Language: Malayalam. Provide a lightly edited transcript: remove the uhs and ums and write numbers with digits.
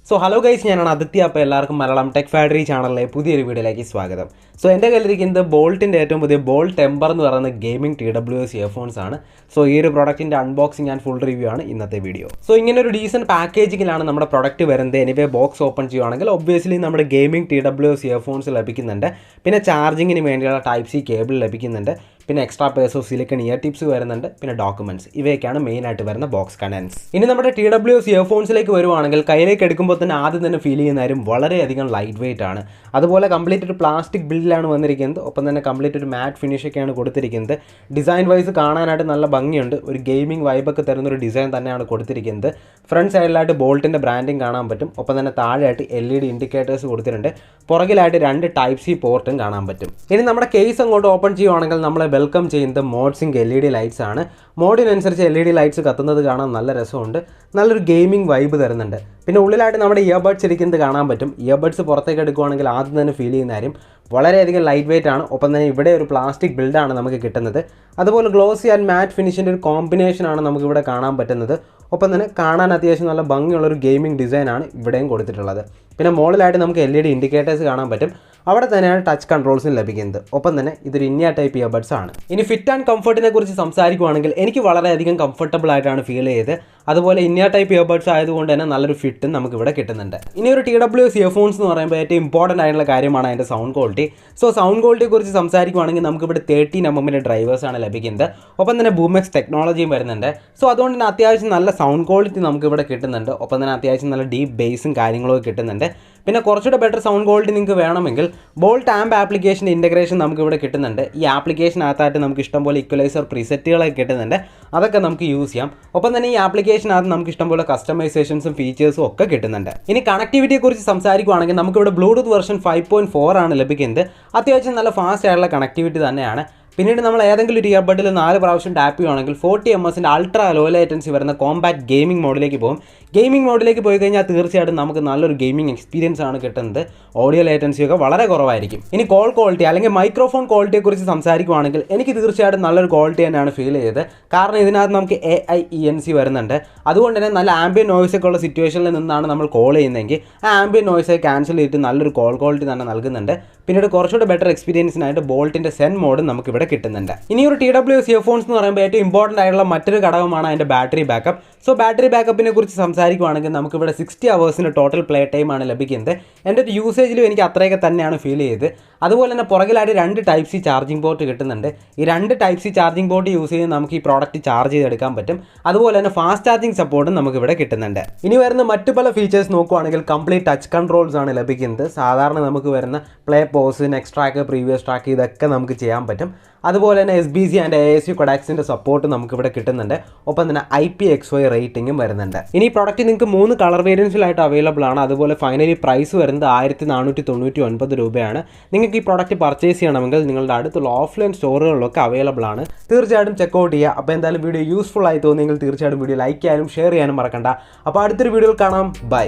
So hello guys, ഞാനാണ് ആദിത്യ. അപ്പോൾ എല്ലാവർക്കും മലയാളം ടെക് ഫാക്ടറി ചാനലിലെ പുതിയൊരു വീഡിയോയിലേക്ക് സ്വാഗതം. സോ എൻ്റെ കയ്യിലിരിക്കുന്നത് ബോൾട്ടിൻ്റെ ഏറ്റവും പുതിയ ബോൾട്ട് ടെമ്പർ എന്ന് പറയുന്ന ഗെയിമിംഗ് TWS ഇയർഫോൺസ് ആണ്. സോ ഈ ഒരു പ്രോഡക്റ്റിൻ്റെ അൺബോക്സിംഗ് ആൻഡ് ഫുൾ റിവ്യൂ ആണ് ഇന്നത്തെ വീഡിയോ. സോ ഇങ്ങനെ ഒരു ഡീസൻറ്റ് പാക്കേജിങ്ങിലാണ് നമ്മുടെ പ്രൊഡക്റ്റ് വരുന്നത്. എനിവേ ബോക്സ് ഓപ്പൺ ചെയ്യുകയാണെങ്കിൽ ഒബ്വിയസ്ലി നമ്മുടെ ഗെയിമിംഗ് TWS ഇയർഫോൺസ് ലഭിക്കുന്നുണ്ട്. പിന്നെ ചാർജിങ്ങിന് വേണ്ടിയുള്ള ടൈപ്പ് സി കേബിൾ ലഭിക്കുന്നുണ്ട്. പിന്നെ extra pairs of silicone ear tips വരുന്നുണ്ട്. പിന്നെ ഡോക്യുമെൻറ്റ്സ് ഇവയൊക്കെയാണ് മെയിനായിട്ട് വരുന്ന ബോക്സ് കണ്ടൻസ്. ഇനി നമ്മുടെ TWS ഇയർഫോൺസിലേക്ക് വരുവാണെങ്കിൽ കയ്യിലേക്ക് എടുക്കുമ്പോൾ തന്നെ ആദ്യം തന്നെ ഫീൽ ചെയ്യുന്ന കാര്യം വളരെയധികം ലൈറ്റ് വെയിറ്റ് ആണ്. അതുപോലെ കംപ്ലീറ്റ് ഒരു പ്ലാസ്റ്റിക് ബിൽഡിലാണ് വന്നിരിക്കുന്നത്. ഒപ്പം തന്നെ കംപ്ലീറ്റ് ഒരു മാറ്റ് ഫിനിഷൊക്കെയാണ് കൊടുത്തിരിക്കുന്നത്. ഡിസൈൻ വൈസ് കാണാനായിട്ട് നല്ല ഭംഗിയുണ്ട്. ഒരു ഗെയിമിംഗ് വൈബൊക്കെ തരുന്നൊരു ഡിസൈൻ തന്നെയാണ് കൊടുത്തിരിക്കുന്നത്. ഫ്രണ്ട് സൈഡിലായിട്ട് ബോൾട്ടിൻ്റെ ബ്രാൻഡിങ് കാണാൻ പറ്റും. ഒപ്പം തന്നെ താഴെയായിട്ട് LED ഇൻഡിക്കേറ്റേഴ്സ് കൊടുത്തിട്ടുണ്ട്. പുറകിലായിട്ട് 2 ടൈപ്പ് സി പോർട്ടും കാണാൻ പറ്റും. ഇനി നമ്മുടെ കേസ് അങ്ങോട്ട് ഓപ്പൺ ചെയ്യുവാണെങ്കിൽ നമ്മളെ വെൽക്കം ചെയ്യുന്നത് മോഡ്സിങ് LED ലൈറ്റ്സ് ആണ്. മോഡിനനുസരിച്ച് LED ലൈറ്റ്സ് കത്തുന്നത് കാണാൻ നല്ല രസമുണ്ട്. നല്ലൊരു ഗെയിമിംഗ് വൈബ് തരുന്നുണ്ട്. പിന്നെ ഉള്ളിലായിട്ട് നമ്മുടെ ഇയർബഡ്സ് ഇരിക്കുന്നത് കാണാൻ പറ്റും. ഇയർബഡ്സ് പുറത്തേക്ക് എടുക്കുകയാണെങ്കിൽ ആദ്യം തന്നെ ഫീൽ ചെയ്യുന്ന കാര്യം വളരെയധികം ലൈറ്റ് വെയിറ്റ് ആണ്. ഒപ്പം തന്നെ ഇവിടെ ഒരു പ്ലാസ്റ്റിക് ബിൽഡാണ് നമുക്ക് കിട്ടുന്നത്. അതുപോലെ ഗ്ലോസി ആൻഡ് മാറ്റ് ഫിനിഷിൻ്റെ ഒരു കോമ്പിനേഷനാണ് നമുക്കിവിടെ കാണാൻ പറ്റുന്നത്. ഒപ്പം തന്നെ കാണാൻ അത്യാവശ്യം നല്ല ഭംഗിയുള്ളൊരു ഗെയിമിംഗ് ഡിസൈനാണ് ഇവിടെയും കൊടുത്തിട്ടുള്ളത്. പിന്നെ മുകളിലായിട്ട് നമുക്ക് LED ഇൻഡിക്കേറ്റേഴ്സ് കാണാൻ പറ്റും. അവിടെ തന്നെയാണ് ടച്ച് കൺട്രോൾസും ലഭിക്കുന്നത്. ഒപ്പം തന്നെ ഇതൊരു ഇൻയ ടൈപ്പ് ഇയർബഡ്സ് ആണ്. ഇനി ഫിറ്റ് ആൻഡ് കംഫർട്ടിനെ കുറിച്ച് സംസാരിക്കുകയാണെങ്കിൽ എനിക്ക് വളരെയധികം കംഫർട്ടബിൾ ആയിട്ടാണ് ഫീൽ ചെയ്തത്. അതുപോലെ ഇൻയ ടൈപ്പ് ഇയർബഡ്സ് ആയതുകൊണ്ട് തന്നെ നല്ലൊരു ഫിറ്റും നമുക്കിവിടെ കിട്ടുന്നുണ്ട്. ഇനി ഒരു TWS ഇയർഫോൺസ് എന്ന് പറയുമ്പോൾ ഏറ്റവും ഇമ്പോർട്ടൻ്റ് ആയിട്ടുള്ള കാര്യമാണ് അതിൻ്റെ സൗണ്ട് ക്വാളിറ്റി. സോ സൗണ്ട് ക്വാളിറ്റിയെ കുറിച്ച് സംസാരിക്കുകയാണെങ്കിൽ നമുക്കിവിടെ 13mm ഡ്രൈവേഴ്സാണ് ലഭിക്കുന്നത്. ഒപ്പം തന്നെ ബൂമെക്സ് ടെക്നോളജിയും വരുന്നുണ്ട്. സോ അതുകൊണ്ട് തന്നെ അത്യാവശ്യം നല്ല സൗണ്ട് ക്വാളിറ്റി നമുക്കിവിടെ കിട്ടുന്നുണ്ട്. ഒപ്പം തന്നെ അത്യാവശ്യം നല്ല ഡീപ്പ് ബേസും കാര്യങ്ങളൊക്കെ കിട്ടുന്നുണ്ട്. പിന്നെ കുറച്ചുകൂടെ ബെറ്റർ സൗണ്ട് ക്വാളിറ്റി നിങ്ങൾക്ക് വേണമെങ്കിൽ ബോൾട്ട് ആംപ് ആപ്ലിക്കേഷൻ്റെ ഇൻ്റഗ്രേഷൻ നമുക്കിവിടെ കിട്ടുന്നുണ്ട്. ഈ ആപ്ലിക്കേഷനകത്തായിട്ട് നമുക്ക് ഇഷ്ടംപോലെ ഇക്വലൈസർ പ്രിസെറ്റുകളൊക്കെ കിട്ടുന്നുണ്ട്. അതൊക്കെ നമുക്ക് യൂസ് ചെയ്യാം. ഒപ്പം തന്നെ ഈ ആപ്ലിക്കേഷനകത്ത് നമുക്ക് ഇഷ്ടംപോലെ കസ്റ്റമൈസേഷൻസും ഫീച്ചേഴ്സും ഒക്കെ കിട്ടുന്നുണ്ട്. ഇനി കണക്ടിവിറ്റിയെ കുറിച്ച് സംസാരിക്കുകയാണെങ്കിൽ നമുക്കിവിടെ ബ്ലൂടൂത്ത് വെർഷൻ 5.4 ആണ് ലഭിക്കുന്നത്. അത്യാവശ്യം നല്ല ഫാസ്റ്റ് ആയിട്ടുള്ള കണക്ടിവിറ്റി തന്നെയാണ്. പിന്നീട് നമ്മൾ ഏതെങ്കിലും ഒരു ഇയർബഡിൽ 4 പ്രാവശ്യം ടാപ്പ് ചെയ്യുകയാണെങ്കിൽ 40ms അൾട്രാ ലോ ലേറ്റൻസി വരുന്ന കോമ്പാക്ട് ഗെയിമിംഗ് മോഡിലേക്ക് പോകും. ഗെയിമിംഗ് മോഡിലേക്ക് പോയി കഴിഞ്ഞാൽ തീർച്ചയായിട്ടും നമുക്ക് നല്ലൊരു ഗെയിമിംഗ് എക്സ്പീരിയൻസ് ആണ് കിട്ടുന്നത്. ഓഡിയോ ലേറ്റൻസിയൊക്കെ വളരെ കുറവായിരിക്കും. ഇനി കോൾ ക്വാളിറ്റി അല്ലെങ്കിൽ മൈക്രോഫോൺ ക്വാളിറ്റിയെ കുറിച്ച് സംസാരിക്കുകയാണെങ്കിൽ എനിക്ക് തീർച്ചയായിട്ടും നല്ലൊരു ക്വാളിറ്റി തന്നെയാണ് ഫീൽ ചെയ്തത്. കാരണം ഇതിനകത്ത് നമുക്ക് AI ENC വരുന്നുണ്ട്. അതുകൊണ്ട് തന്നെ നല്ല ആംബിയൻ നോയ്സൊക്കെ ഉള്ള സിറ്റുവേഷനിൽ നിന്നാണ് നമ്മൾ കോൾ ചെയ്യുന്നതെങ്കിൽ ആ ആംബിയൻ നോയ്സൊക്കെ ക്യാൻസൽ ചെയ്തിട്ട് നല്ലൊരു കോൾ ക്വാളിറ്റി തന്നെ നൽകുന്നുണ്ട്. പിന്നീട് കുറച്ചുകൂടെ ബെറ്റർ എക്സ്പീരിയൻസിനായിട്ട് ബോൾട്ടിൻ്റെ സെൻ മോഡ് നമുക്കിവിടെ കിട്ടുന്നുണ്ട്. ഇനി ഒരു TWS ഇയർഫോൺസ് എന്ന് പറയുമ്പോൾ ഏറ്റവും ഇമ്പോർട്ടൻ്റ് ആയിട്ടുള്ള മറ്റൊരു ഘടകമാണ് അതിൻ്റെ ബാറ്ററി ബാക്കപ്പ്. സോ ബാറ്ററി ബാക്കപ്പിനെ കുറിച്ച് സംസാരിക്കുകയാണെങ്കിൽ നമുക്കിവിടെ 60 hours ടോട്ടൽ പ്ലേ ടൈം ആണ് ലഭിക്കുന്നത്. എൻ്റെ ഒരു യൂസേജിലും എനിക്ക് അത്രയൊക്കെ തന്നെയാണ് ഫീൽ ചെയ്തത്. അതുപോലെ തന്നെ പുറകിലായിട്ട് 2 ടൈപ്പ് സി ചാർജിങ് പോർട്ട് കിട്ടുന്നുണ്ട്. ഈ 2 type C charging port use ചെയ്ത് നമുക്ക് ഈ പ്രോഡക്റ്റ് ചാർജ് ചെയ്തെടുക്കാൻ പറ്റും. അതുപോലെ തന്നെ ഫാസ്റ്റ് ചാർജിങ് സപ്പോർട്ടും നമുക്കിവിടെ കിട്ടുന്നുണ്ട്. ഇനി വരുന്ന മറ്റു പല ഫീച്ചേഴ്സ് നോക്കുകയാണെങ്കിൽ കംപ്ലീറ്റ് ടച്ച് കൺട്രോൾസ് ആണ് ലഭിക്കുന്നത്. സാധാരണ നമുക്ക് വരുന്ന play pose next track previous track ഇതൊക്കെ നമുക്ക് ചെയ്യാൻ പറ്റും. അതുപോലെ തന്നെ SBC ആൻഡ് AAC കൊഡാക്സിൻ്റെ സപ്പോർട്ട് നമുക്കിവിടെ കിട്ടുന്നുണ്ട്. ഒപ്പം തന്നെ IPXY റേറ്റിംഗും വരുന്നുണ്ട്. ഇനി ഈ പ്രോഡക്റ്റ് നിങ്ങൾക്ക് 3 കളർ വേരിയൻസിലായിട്ട് അവൈലബിൾ ആണ്. അതുപോലെ ഫൈനലി പ്രൈസ് വരുന്നത് 1499 രൂപയാണ്. നിങ്ങൾക്ക് ഈ പ്രോഡക്റ്റ് പർച്ചേസ് ചെയ്യണമെങ്കിൽ നിങ്ങളുടെ അടുത്തുള്ള ഓഫ്ലൈൻ സ്റ്റോറുകളിലൊക്കെ അവൈലബിൾ ആണ്. തീർച്ചയായിട്ടും ചെക്കൗട്ട് ചെയ്യുക. അപ്പോൾ എന്തായാലും വീഡിയോ യൂസ്ഫുൾ ആയി തോന്നിയെങ്കിൽ തീർച്ചയായിട്ടും വീഡിയോ ലൈക്ക് ചെയ്യാനും ഷെയർ ചെയ്യാനും മറക്കണ്ട. അപ്പോൾ അടുത്തൊരു വീഡിയോയിൽ കാണാം. ബൈ.